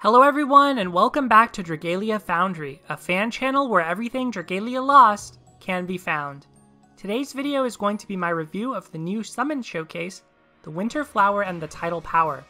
Hello everyone, and welcome back to Dragalia Foundry, a fan channel where everything Dragalia Lost can be found. Today's video is going to be my review of the new summon showcase, the Winter Flower and the Tidal Power.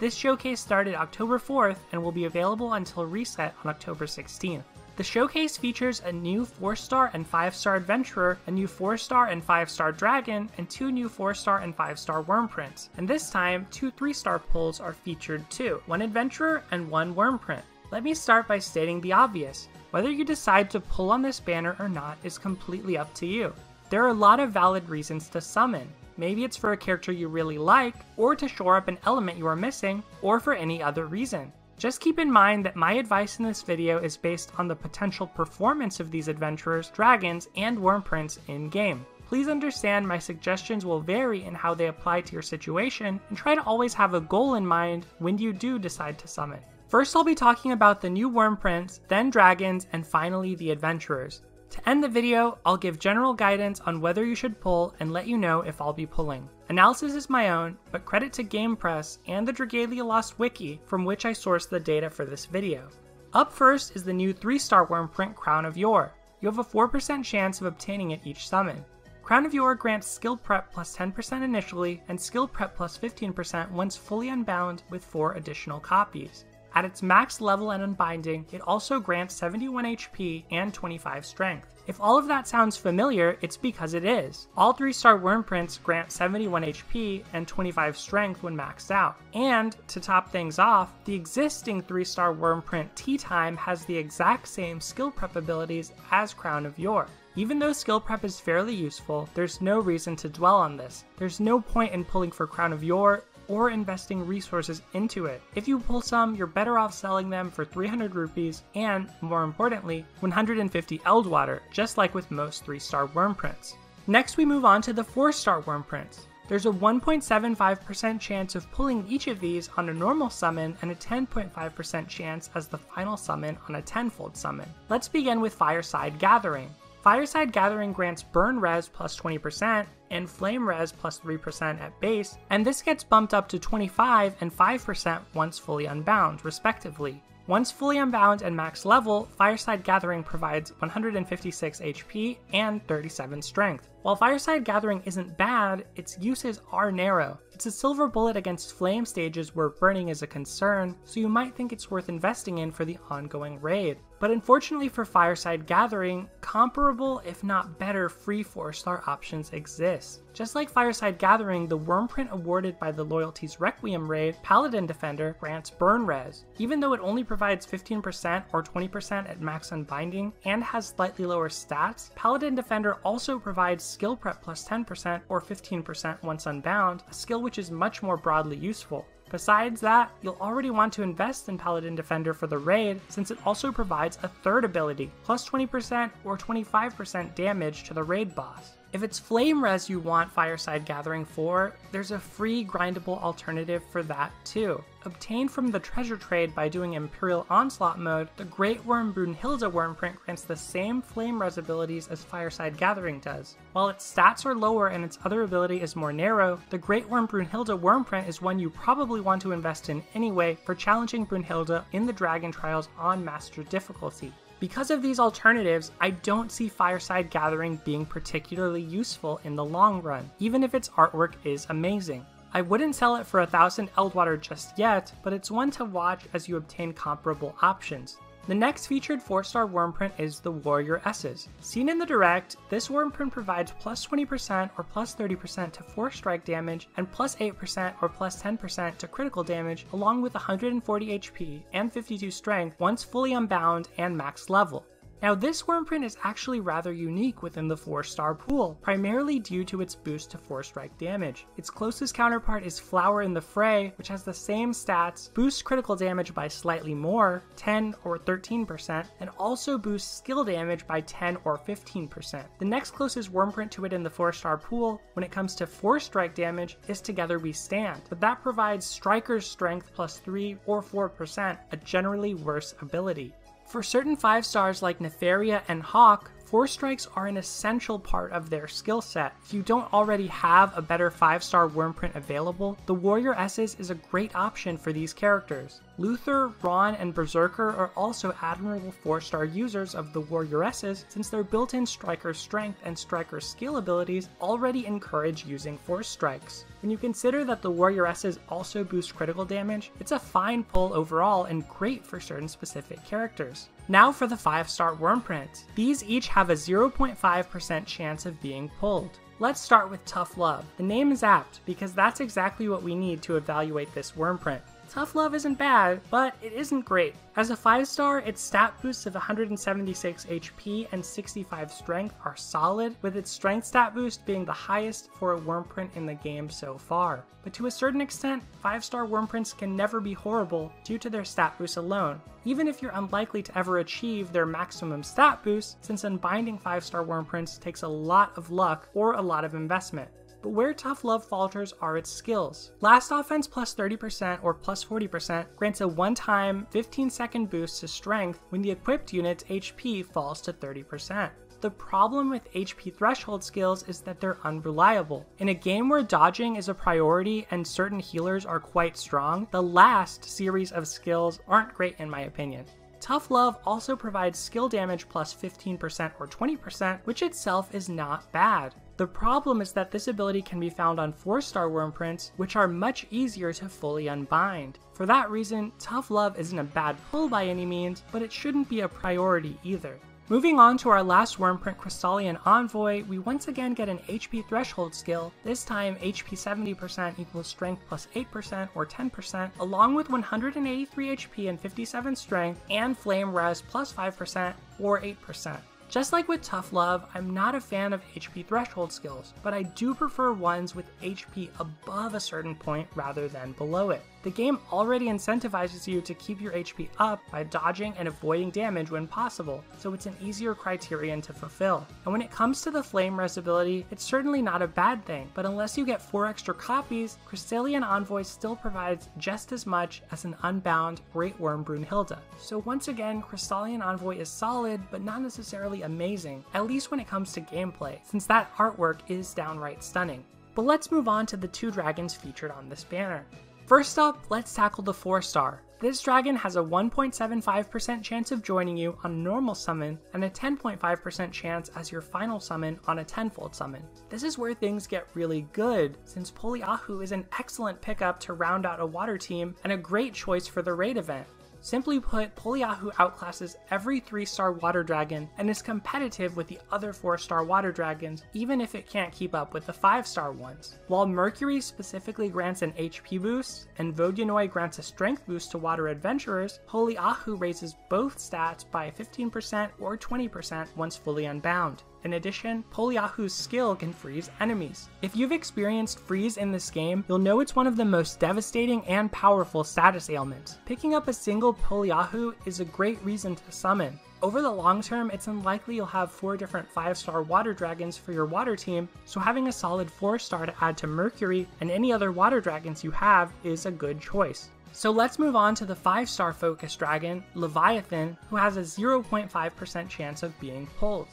This showcase started October 4th and will be available until reset on October 16th. The showcase features a new 4-star and 5-star adventurer, a new 4-star and 5-star dragon, and 2 new 4-star and 5-star Wyrmprints. And this time, 2 3-star pulls are featured too, 1 adventurer and 1 Wyrmprint. Let me start by stating the obvious. Whether you decide to pull on this banner or not is completely up to you. There are a lot of valid reasons to summon. Maybe it's for a character you really like, or to shore up an element you are missing, or for any other reason. Just keep in mind that my advice in this video is based on the potential performance of these adventurers, dragons, and Wyrmprints in-game. Please understand my suggestions will vary in how they apply to your situation, and try to always have a goal in mind when you do decide to summon. First, I'll be talking about the new Wyrmprints, then dragons, and finally the adventurers. To end the video, I'll give general guidance on whether you should pull and let you know if I'll be pulling. Analysis is my own, but credit to GamePress and the Dragalia Lost wiki from which I sourced the data for this video. Up first is the new 3-star Wyrmprint Crown of Yore. You have a 4% chance of obtaining it each summon. Crown of Yore grants skill prep plus 10% initially and skill prep plus 15% once fully unbound with 4 additional copies. At its max level and unbinding, it also grants 71 HP and 25 strength. If all of that sounds familiar, it's because it is. All 3-star Wyrmprints grant 71 HP and 25 strength when maxed out. And, to top things off, the existing 3-star Wyrmprint Tea Time has the exact same skill prep abilities as Crown of Yore. Even though skill prep is fairly useful, there's no reason to dwell on this. There's no point in pulling for Crown of Yore or investing resources into it. If you pull some, you're better off selling them for 300 rupees and, more importantly, 150 Eldwater, just like with most 3-star Wyrmprints. Next we move on to the 4-star Wyrmprints. There's a 1.75% chance of pulling each of these on a normal summon and a 10.5% chance as the final summon on a 10-fold summon. Let's begin with Fireside Gathering. Fireside Gathering grants Burn Res plus 20% and Flame Res plus 3% at base, and this gets bumped up to 25 and 5% once fully unbound, respectively. Once fully unbound and max level, Fireside Gathering provides 156 HP and 37 strength. While Fireside Gathering isn't bad, its uses are narrow. It's a silver bullet against flame stages where burning is a concern, so you might think it's worth investing in for the ongoing raid. But unfortunately for Fireside Gathering, comparable if not better free 4-star options exist. Just like Fireside Gathering, the Wyrmprint awarded by the Loyalties Requiem raid, Paladin Defender, grants Burn Res. Even though it only provides 15% or 20% at max unbinding and has slightly lower stats, Paladin Defender also provides skill prep plus 10% or 15% once unbound, a skill which is much more broadly useful. Besides that, you'll already want to invest in Paladin Defender for the raid since it also provides a third ability, plus 20% or 25% damage to the raid boss. If it's Flame Res you want Fireside Gathering for, there's a free grindable alternative for that too. Obtained from the treasure trade by doing Imperial Onslaught mode, the Great Worm Brunhilde Wyrmprint grants the same Flame Res abilities as Fireside Gathering does. While its stats are lower and its other ability is more narrow, the Great Worm Brunhilde Wyrmprint is one you probably want to invest in anyway for challenging Brunhilde in the Dragon Trials on Master difficulty. Because of these alternatives, I don't see Fireside Gathering being particularly useful in the long run, even if its artwork is amazing. I wouldn't sell it for 1000 Eldwater just yet, but it's one to watch as you obtain comparable options. The next featured 4-star Wyrmprint is the Warrior S's. Seen in the direct, this Wyrmprint provides plus 20% or plus 30% to 4 strike damage and plus 8% or plus 10% to critical damage, along with 140 HP and 52 strength once fully unbound and max level. Now this Wyrmprint is actually rather unique within the 4-star pool, primarily due to its boost to 4 strike damage. Its closest counterpart is Flower in the Fray, which has the same stats, boosts critical damage by slightly more, 10 or 13%, and also boosts skill damage by 10 or 15%. The next closest Wyrmprint to it in the 4-star pool, when it comes to 4 strike damage, is Together We Stand, but that provides Striker's Strength plus 3 or 4%, a generally worse ability. For certain 5-stars like Nefaria and Hawk, 4 strikes are an essential part of their skill set. If you don't already have a better 5-star Wyrmprint available, the Warrior S's is a great option for these characters. Luther, Ron, and Berserker are also admirable 4-star users of the Warrioresses since their built-in Striker Strength and Striker Skill abilities already encourage using Force Strikes. When you consider that the Warrioresses also boost critical damage, it's a fine pull overall and great for certain specific characters. Now for the 5-star Wyrmprints. These each have a 0.5% chance of being pulled. Let's start with Tough Love. The name is apt because that's exactly what we need to evaluate this Wyrmprint. Tough Love isn't bad, but it isn't great. As a 5-star, its stat boosts of 176 HP and 65 strength are solid, with its strength stat boost being the highest for a Wyrmprint in the game so far. But to a certain extent, 5-star Wyrmprints can never be horrible due to their stat boost alone, even if you're unlikely to ever achieve their maximum stat boost, since unbinding 5-star Wyrmprints takes a lot of luck or a lot of investment. But where Tough Love falters are its skills. Last Offense plus 30% or plus 40% grants a one-time 15-second boost to strength when the equipped unit's HP falls to 30%. The problem with HP threshold skills is that they're unreliable. In a game where dodging is a priority and certain healers are quite strong, the last series of skills aren't great in my opinion. Tough Love also provides skill damage plus 15% or 20%, which itself is not bad. The problem is that this ability can be found on 4-star Wyrmprints, which are much easier to fully unbind. For that reason, Tough Love isn't a bad pull by any means, but it shouldn't be a priority either. Moving on to our last Wyrmprint, Crystallian Envoy, we once again get an HP threshold skill, this time HP 70% equals strength plus 8% or 10%, along with 183 HP and 57 strength, and flame res plus 5% or 8%. Just like with Tough Love, I'm not a fan of HP threshold skills, but I do prefer ones with HP above a certain point rather than below it. The game already incentivizes you to keep your HP up by dodging and avoiding damage when possible, so it's an easier criterion to fulfill. And when it comes to the flame res ability, it's certainly not a bad thing, but unless you get 4 extra copies, Crystallian Envoy still provides just as much as an unbound Great Worm Brunhilde. So once again, Crystallian Envoy is solid, but not necessarily amazing, at least when it comes to gameplay, since that artwork is downright stunning. But let's move on to the 2 dragons featured on this banner. First up, let's tackle the 4-star. This dragon has a 1.75% chance of joining you on a normal summon, and a 10.5% chance as your final summon on a 10-fold summon. This is where things get really good, since Poliahu is an excellent pickup to round out a water team and a great choice for the raid event. Simply put, Poliahu outclasses every 3-star water dragon and is competitive with the other 4-star water dragons, even if it can't keep up with the 5-star ones. While Mercury specifically grants an HP boost, and Vodyanoi grants a strength boost to water adventurers, Poliahu raises both stats by 15% or 20% once fully unbound. In addition, Poliahu's skill can freeze enemies. If you've experienced freeze in this game, you'll know it's one of the most devastating and powerful status ailments. Picking up a single Poliahu is a great reason to summon. Over the long term, it's unlikely you'll have 4 different 5-star water dragons for your water team, so having a solid 4-star to add to Mercury and any other water dragons you have is a good choice. So let's move on to the 5-star focus dragon, Leviathan, who has a 0.5% chance of being pulled.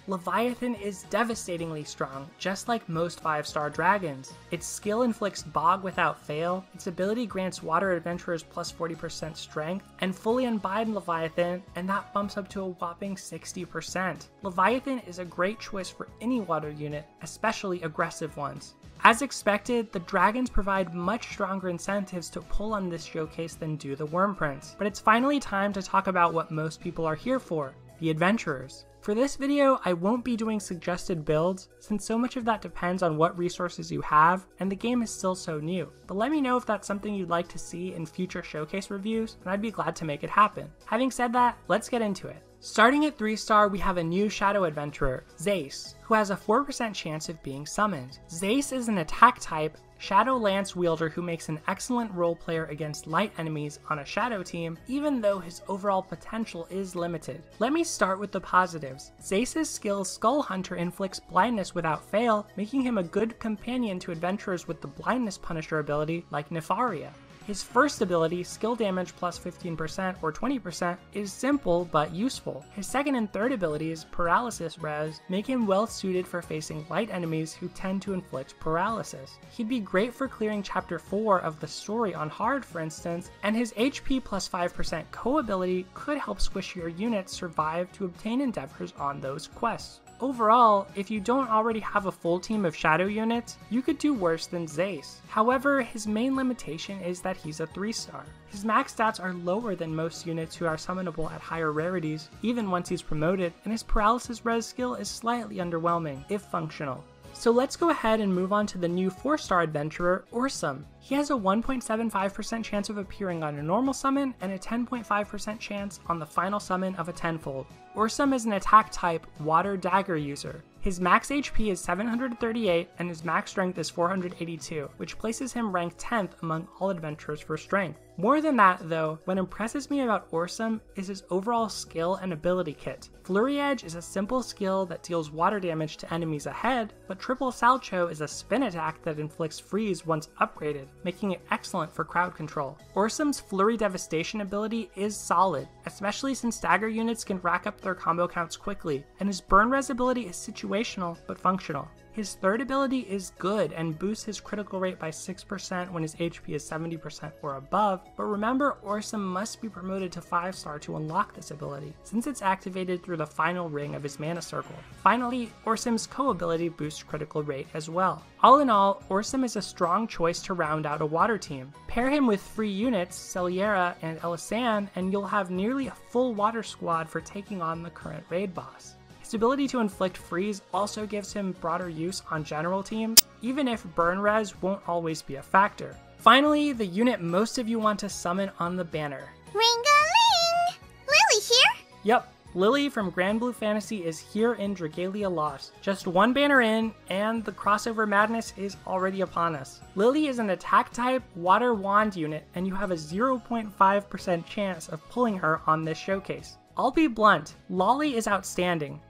Leviathan is devastatingly strong, just like most 5-star dragons. Its skill inflicts Bog without fail, its ability grants water adventurers plus 40% strength, and fully unbind Leviathan, and that bumps up to a whopping 60%. Leviathan is a great choice for any water unit, especially aggressive ones. As expected, the dragons provide much stronger incentives to pull on this showcase than do the Wyrmprints, but it's finally time to talk about what most people are here for, the adventurers. For this video, I won't be doing suggested builds, since so much of that depends on what resources you have, and the game is still so new. But let me know if that's something you'd like to see in future showcase reviews, and I'd be glad to make it happen. Having said that, let's get into it. Starting at 3-star, we have a new Shadow Adventurer, Zace, who has a 4% chance of being summoned. Zace is an attack type, Shadow Lance wielder who makes an excellent role player against light enemies on a Shadow team, even though his overall potential is limited. Let me start with the positives. Zace's skill Skull Hunter inflicts blindness without fail, making him a good companion to adventurers with the blindness punisher ability like Nefaria. His first ability, skill damage plus 15% or 20%, is simple but useful. His second and third abilities, paralysis res, make him well suited for facing light enemies who tend to inflict paralysis. He'd be great for clearing chapter 4 of the story on hard, for instance, and his HP plus 5% co-ability could help squishier units survive to obtain endeavors on those quests. Overall, if you don't already have a full team of shadow units, you could do worse than Zace. However, his main limitation is that he's a 3-star. His max stats are lower than most units who are summonable at higher rarities, even once he's promoted, and his paralysis res skill is slightly underwhelming, if functional. So let's go ahead and move on to the new 4-star adventurer, Orsum. He has a 1.75% chance of appearing on a normal summon and a 10.5% chance on the final summon of a tenfold. Orsum is an attack type water dagger user. His max HP is 738 and his max strength is 482, which places him ranked 10th among all adventurers for strength. More than that though, what impresses me about Orsum is his overall skill and ability kit. Flurry Edge is a simple skill that deals water damage to enemies ahead, but Triple Salcho is a spin attack that inflicts freeze once upgraded, making it excellent for crowd control. Orsum's Flurry Devastation ability is solid, especially since stagger units can rack up their combo counts quickly, and his burn res ability is situational but functional. His third ability is good and boosts his critical rate by 6% when his HP is 70% or above, but remember Orsum must be promoted to 5-star to unlock this ability, since it's activated through the final ring of his mana circle. Finally, Orsum's co-ability boosts critical rate as well. All in all, Orsum is a strong choice to round out a water team. Pair him with free units, Celiera and Elisanne, and you'll have nearly a full water squad for taking on the current raid boss. His ability to inflict freeze also gives him broader use on general teams, even if burn res won't always be a factor. Finally, the unit most of you want to summon on the banner. Ring-a-ling! Lily here? Yep, Lily from Grand Blue Fantasy is here in Dragalia Lost. Just one banner in, and the crossover madness is already upon us. Lily is an attack type water wand unit, and you have a 0.5% chance of pulling her on this showcase. I'll be blunt, Lolly is outstanding.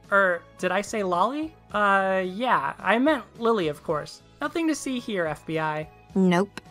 Did I say Lolly? Yeah, I meant Lily, of course. Nothing to see here, FBI. Nope.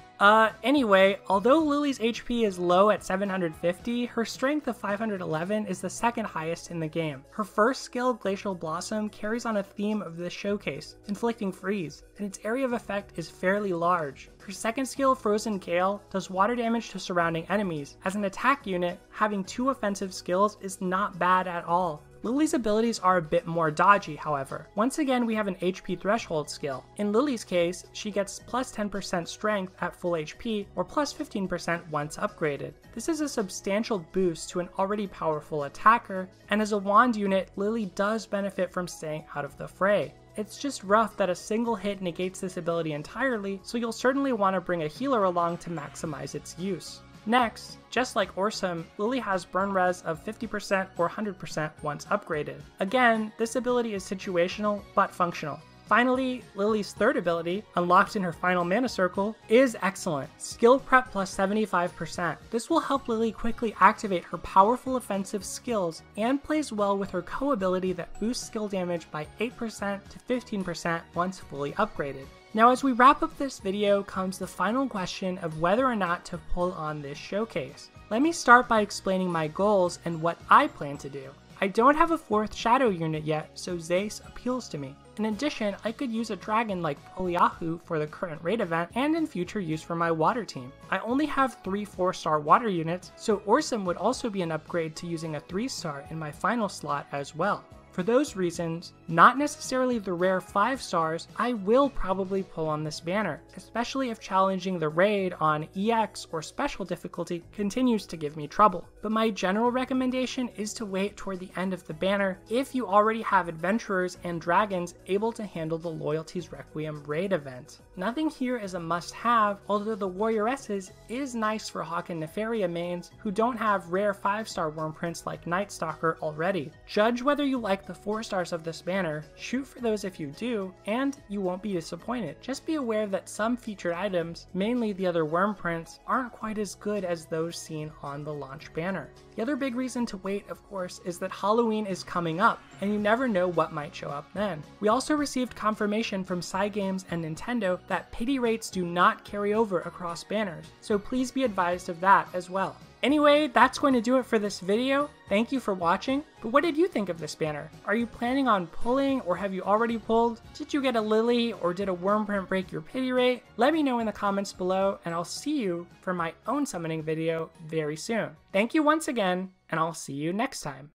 Anyway, although Lily's HP is low at 750, her strength of 511 is the second highest in the game. Her first skill, Glacial Blossom, carries on a theme of this showcase, inflicting freeze, and its area of effect is fairly large. Her second skill, Frozen Gale, does water damage to surrounding enemies. As an attack unit, having 2 offensive skills is not bad at all. Lily's abilities are a bit more dodgy, however. Once again, we have an HP threshold skill. In Lily's case, she gets plus 10% strength at full HP, or plus 15% once upgraded. This is a substantial boost to an already powerful attacker, and as a wand unit, Lily does benefit from staying out of the fray. It's just rough that a single hit negates this ability entirely, so you'll certainly want to bring a healer along to maximize its use. Next, just like Orsum, Lily has burn res of 50% or 100% once upgraded. Again, this ability is situational but functional. Finally, Lily's third ability, unlocked in her final mana circle, is excellent. Skill prep plus 75%. This will help Lily quickly activate her powerful offensive skills and plays well with her co-ability that boosts skill damage by 8% to 15% once fully upgraded. Now as we wrap up this video comes the final question of whether or not to pull on this showcase. Let me start by explaining my goals and what I plan to do. I don't have a 4th shadow unit yet, so Zace appeals to me. In addition, I could use a dragon like Poliahu for the current raid event and in future use for my water team. I only have 3 4-star water units, so Orsum would also be an upgrade to using a 3-star in my final slot as well. For those reasons, not necessarily the rare 5 stars, I will probably pull on this banner, especially if challenging the raid on EX or special difficulty continues to give me trouble. But my general recommendation is to wait toward the end of the banner if you already have adventurers and dragons able to handle the Loyalties Requiem raid event. Nothing here is a must-have, although the Warrioresses is nice for Hawk and Nefaria mains who don't have rare 5-star Wyrmprints like Night Stalker already. Judge whether you like the 4 stars of this banner, shoot for those if you do, and you won't be disappointed. Just be aware that some featured items, mainly the other Wyrmprints, aren't quite as good as those seen on the launch banner. The other big reason to wait, of course, is that Halloween is coming up, and you never know what might show up then. We also received confirmation from Cygames and Nintendo that pity rates do not carry over across banners, so please be advised of that as well. Anyway, that's going to do it for this video. Thank you for watching, but what did you think of this banner? Are you planning on pulling, or have you already pulled? Did you get a Lily, or did a Wyrmprint break your pity rate? Let me know in the comments below, and I'll see you for my own summoning video very soon. Thank you once again, and I'll see you next time.